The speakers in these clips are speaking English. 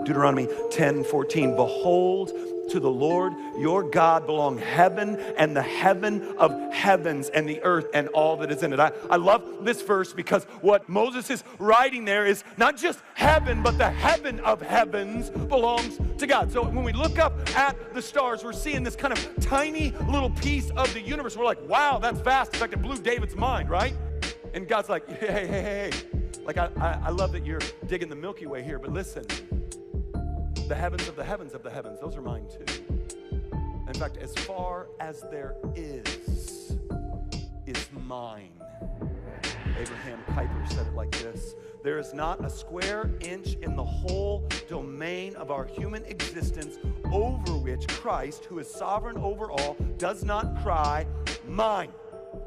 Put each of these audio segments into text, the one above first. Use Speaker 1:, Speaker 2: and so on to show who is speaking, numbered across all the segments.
Speaker 1: Deuteronomy 10:14, behold, to the Lord your God belong heaven and the heaven of heavens and the earth and all that is in it. I love this verse because what Moses is writing there is not just heaven, but the heaven of heavens belongs to God. So when we look up at the stars, we're seeing this kind of tiny little piece of the universe. We're like, wow, that's vast. In fact, it blew David's mind, right? And God's like, hey. Like, I love that you're digging the Milky Way here, but listen, the heavens of the heavens of the heavens, those are mine too. In fact, as far as there is mine. Abraham Kuyper said it like this: there is not a square inch in the whole domain of our human existence over which Christ, who is sovereign over all, does not cry, mine.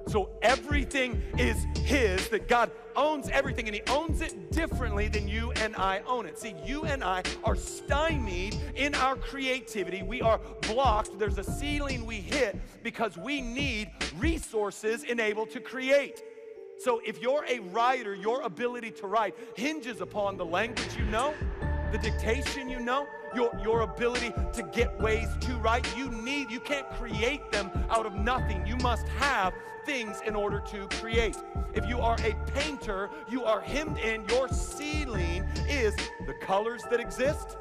Speaker 1: So everything is his, that God owns everything, and he owns it differently than you and I own it. See, you and I are stymied in our creativity. We are blocked. There's a ceiling we hit because we need resources enabled to create. So if you're a writer, your ability to write hinges upon the language you know, the dictation you know, your ability to get ways to write. You can't create them out of nothing. You must have things in order to create. If you are a painter, you are hemmed in. Your ceiling is the colors that exist.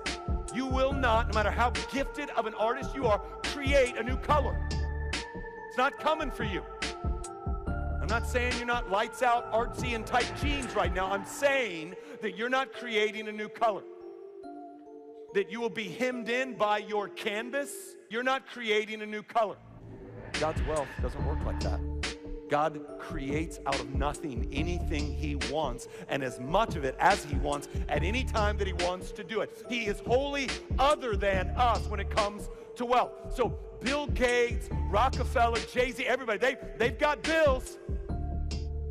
Speaker 1: You will not, no matter how gifted of an artist you are, create a new color. It's not coming for you. I'm not saying you're not lights out, artsy, and tight jeans right now. I'm saying that you're not creating a new color. That you will be hemmed in by your canvas. You're not creating a new color. God's wealth doesn't work like that. God creates out of nothing anything he wants, and as much of it as he wants at any time that he wants to do it. He is wholly other than us when it comes to wealth. So Bill Gates, Rockefeller, Jay-Z, everybody, they've got bills.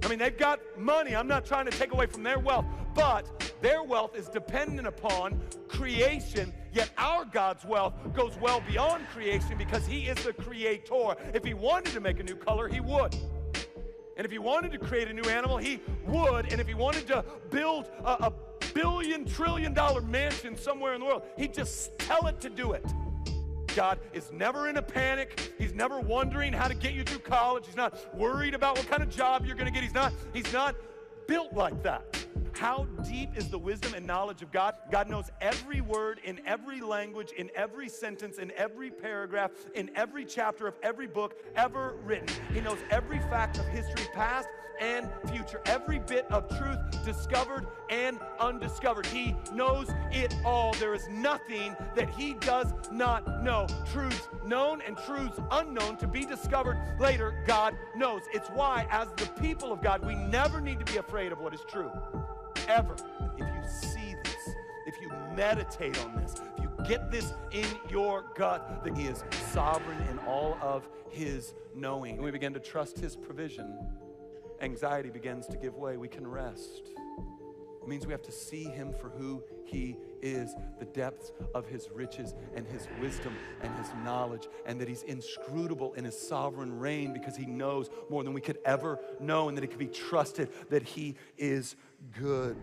Speaker 1: I mean, they've got money. I'm not trying to take away from their wealth, but their wealth is dependent upon creation, yet our God's wealth goes well beyond creation because he is the creator. If he wanted to make a new color, he would. And if he wanted to create a new animal, he would. And if he wanted to build a billion, trillion-dollar mansion somewhere in the world, he'd just tell it to do it. God is never in a panic. He's never wondering how to get you through college. He's not worried about what kind of job you're going to get. He's not built like that. How deep is the wisdom and knowledge of God? God knows every word in every language, in every sentence, in every paragraph, in every chapter of every book ever written. He knows every fact of history, past and future, every bit of truth discovered and undiscovered. He knows it all. There is nothing that he does not know. Truths known and truths unknown to be discovered later, God knows. It's why, as the people of God, we never need to be afraid of what is true. Ever. If you see this, if you meditate on this, if you get this in your gut, that he is sovereign in all of his knowing, and we begin to trust his provision, anxiety begins to give way. We can rest. It means we have to see him for who he is, the depths of his riches and his wisdom and his knowledge, and that he's inscrutable in his sovereign reign because he knows more than we could ever know, and that it can be trusted that he is good.